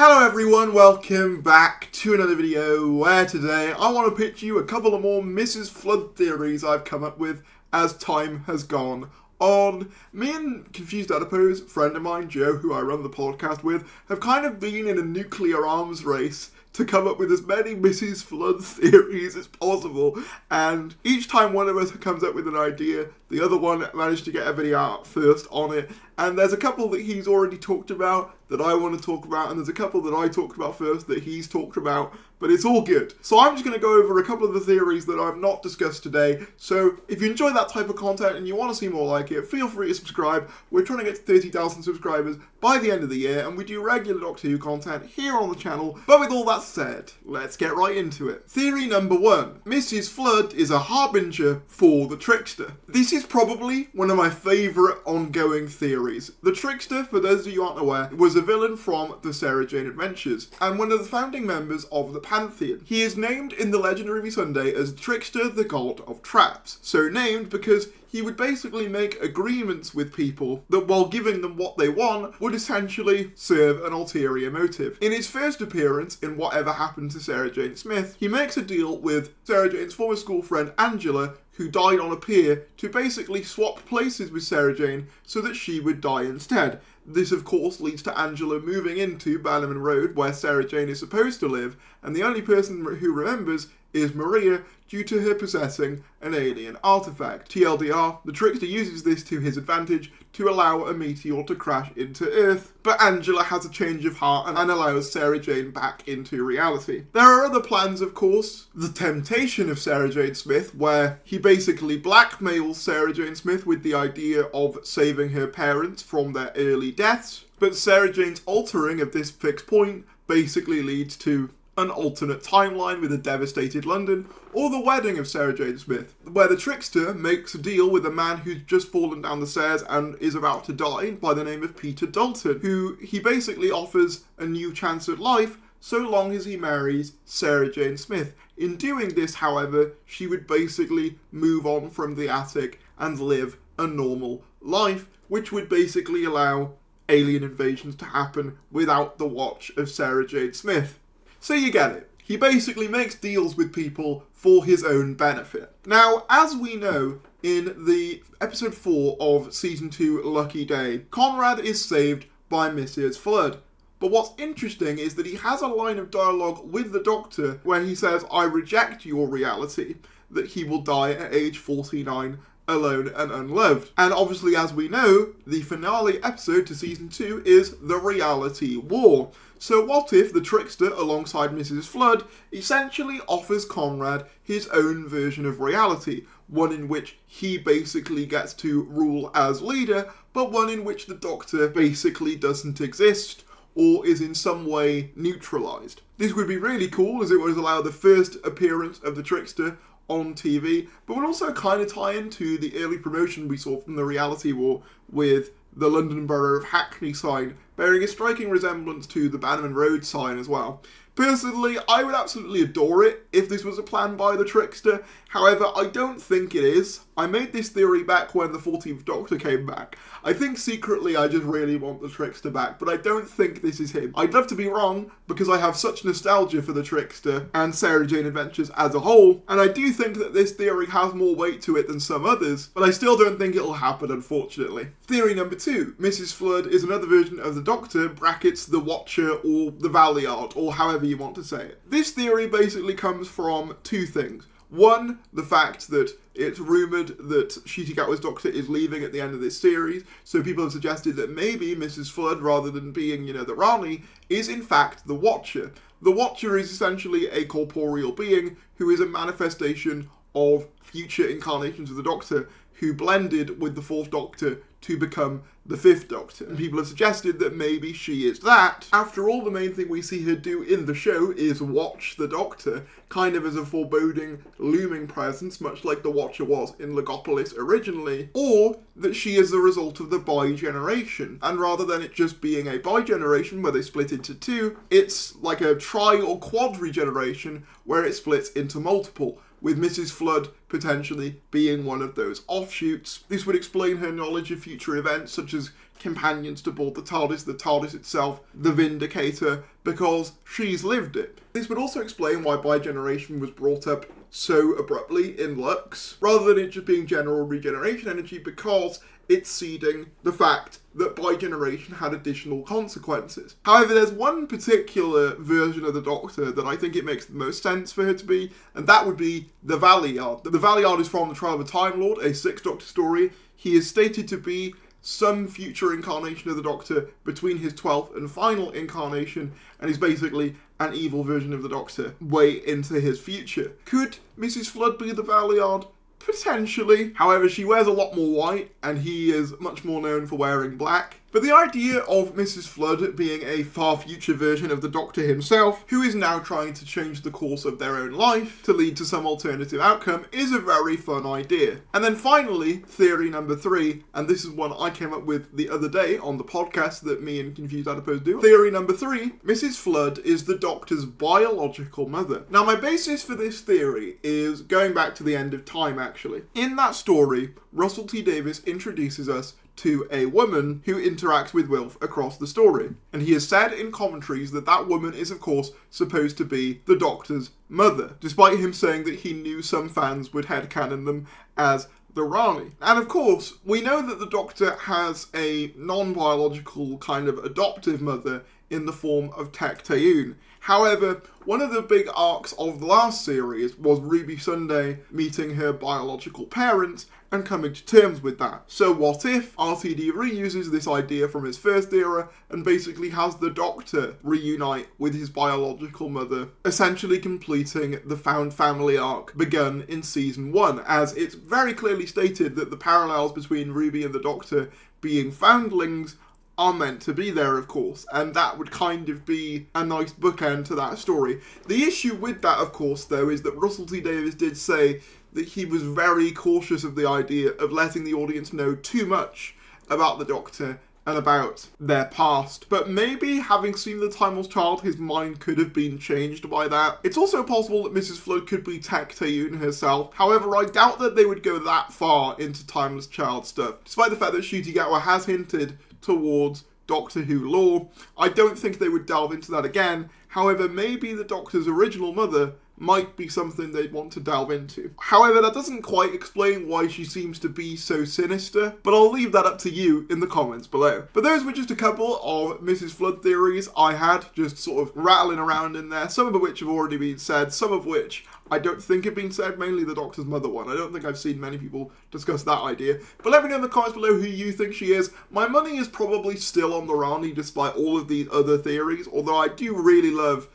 Hello everyone, welcome back to another video where today I want to pitch you a couple of more Mrs. Flood theories I've come up with as time has gone on. Me and Confused Adipose, friend of mine, Joe, who I run the podcast with, have kind of been in a nuclear arms race to come up with as many Mrs. Flood theories as possible, and each time one of us comes up with an idea, the other one managed to get a video out first on it, and there's a couple that he's already talked about that I want to talk about, and there's a couple that I talked about first that he's talked about, but it's all good. So I'm just going to go over a couple of the theories that I've not discussed today, so if you enjoy that type of content and you want to see more like it, feel free to subscribe. We're trying to get to 30,000 subscribers by the end of the year, and we do regular Doctor Who content here on the channel. But with all that said, let's get right into it. Theory number 1. Mrs. Flood is a harbinger for the Trickster. This is probably one of my favourite ongoing theories. The Trickster, for those of you who aren't aware, was a villain from the Sarah Jane Adventures, and one of the founding members of the Pantheon. He is named in the Legendary Sunday as Trickster, the God of Traps. So named because he would basically make agreements with people that, while giving them what they want, would essentially serve an ulterior motive. In his first appearance in Whatever Happened to Sarah Jane Smith, he makes a deal with Sarah Jane's former school friend Angela, who died on a pier, to basically swap places with Sarah Jane so that she would die instead. This, of course, leads to Angela moving into Bannerman Road, where Sarah Jane is supposed to live, and the only person who remembers is Maria, due to her possessing an alien artifact. TLDR, the Trickster uses this to his advantage to allow a meteor to crash into Earth, but Angela has a change of heart and allows Sarah Jane back into reality. There are other plans, of course. The temptation of Sarah Jane Smith, where he basically blackmails Sarah Jane Smith with the idea of saving her parents from their early deaths, but Sarah Jane's altering of this fixed point basically leads to an alternate timeline with a devastated London, or the wedding of Sarah Jane Smith, where the Trickster makes a deal with a man who's just fallen down the stairs and is about to die by the name of Peter Dalton, who he basically offers a new chance at life so long as he marries Sarah Jane Smith. In doing this, however, she would basically move on from the attic and live a normal life, which would basically allow alien invasions to happen without the watch of Sarah Jane Smith. So you get it. He basically makes deals with people for his own benefit. Now, as we know, in the episode 4 of season 2, Lucky Day, Conrad is saved by Mrs. Flood. But what's interesting is that he has a line of dialogue with the Doctor where he says, "I reject your reality," that he will die at age 49 alone and unloved. And obviously, as we know, the finale episode to season 2 is the reality war. So what if the Trickster, alongside Mrs. Flood, essentially offers Conrad his own version of reality, one in which he basically gets to rule as leader, but one in which the Doctor basically doesn't exist or is in some way neutralised. This would be really cool, as it would allow the first appearance of the Trickster on TV, but would also kind of tie into the early promotion we saw from the reality war with the London Borough of Hackney sign, bearing a striking resemblance to the Bannerman Road sign as well. Personally, I would absolutely adore it if this was a plan by the Trickster. However, I don't think it is. I made this theory back when the 14th Doctor came back. I think secretly I just really want the Trickster back, but I don't think this is him. I'd love to be wrong, because I have such nostalgia for the Trickster and Sarah Jane Adventures as a whole, and I do think that this theory has more weight to it than some others, but I still don't think it'll happen, unfortunately. Theory number 2. Mrs. Flood is another version of the Doctor, brackets the Watcher or the Valeyard, or however you want to say it. This theory basically comes from two things. One, the fact that it's rumoured that Ncuti Gatwa's Doctor is leaving at the end of this series, so people have suggested that maybe Mrs. Flood, rather than being, the Rani, is in fact the Watcher. The Watcher is essentially a corporeal being who is a manifestation of future incarnations of the Doctor, who blended with the 4th Doctor to become the 5th Doctor. And people have suggested that maybe she is that. After all, the main thing we see her do in the show is watch the Doctor, kind of as a foreboding, looming presence, much like the Watcher was in Logopolis originally. Or that she is the result of the bi-generation. And rather than it just being a bi-generation where they split into two, it's like a tri- or quad-regeneration where it splits into multiple, with Mrs. Flood potentially being one of those offshoots. This would explain her knowledge of future events, such as companions to board the TARDIS itself, the Vindicator, because she's lived it. This would also explain why bigeneration was brought up so abruptly in Lux, rather than it just being general regeneration energy, because it's seeding the fact that bigeneration had additional consequences. However, there's one particular version of the Doctor that I think it makes the most sense for her to be, and that would be the Valeyard. The Valeyard is from The Trial of a Time Lord, a Sixth Doctor story. He is stated to be some future incarnation of the Doctor between his 12th and final incarnation, and he's basically an evil version of the Doctor way into his future. Could Mrs. Flood be the Valeyard? Potentially. However, she wears a lot more white, and he is much more known for wearing black. But the idea of Mrs. Flood being a far future version of the Doctor himself, who is now trying to change the course of their own life to lead to some alternative outcome, is a very fun idea. And then finally, theory number 3, and this is one I came up with the other day on the podcast that me and Confused Adipose do. Theory number 3, Mrs. Flood is the Doctor's biological mother. Now, my basis for this theory is going back to the end of time, actually. In that story, Russell T Davies introduces us to a woman who interacts with Wilf across the story. And he has said in commentaries that that woman is, of course, supposed to be the Doctor's mother, despite him saying that he knew some fans would headcanon them as the Rani. And of course, we know that the Doctor has a non-biological kind of adoptive mother in the form of Tech-Tayun. However, one of the big arcs of the last series was Ruby Sunday meeting her biological parents and coming to terms with that. So what if RTD reuses this idea from his first era and basically has the Doctor reunite with his biological mother, essentially completing the found family arc begun in season 1, as it's very clearly stated that the parallels between Ruby and the Doctor being foundlings are meant to be there, of course, and that would kind of be a nice bookend to that story. The issue with that, of course, though, is that Russell T Davies did say that he was very cautious of the idea of letting the audience know too much about the Doctor and about their past. But maybe, having seen The Timeless Child, his mind could have been changed by that. It's also possible that Mrs. Flood could be Tech-Tayun herself. However, I doubt that they would go that far into Timeless Child stuff. Despite the fact that Ncuti Gatwa has hinted towards Doctor Who lore, I don't think they would delve into that again. However, maybe the Doctor's original mother might be something they'd want to delve into. However, that doesn't quite explain why she seems to be so sinister, but I'll leave that up to you in the comments below. But those were just a couple of Mrs. Flood theories I had, just sort of rattling around in there, some of which have already been said, some of which I don't think have been said, mainly the Doctor's mother one. I don't think I've seen many people discuss that idea. But let me know in the comments below who you think she is. My money is probably still on the Rani despite all of these other theories, although I do really love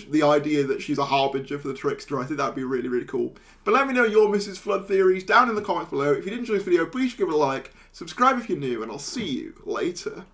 the idea that she's a harbinger for the Trickster. I think that'd be really, really cool. But let me know your Mrs. Flood theories down in the comments below. If you did enjoy this video, please give it a like, subscribe if you're new, and I'll see you later.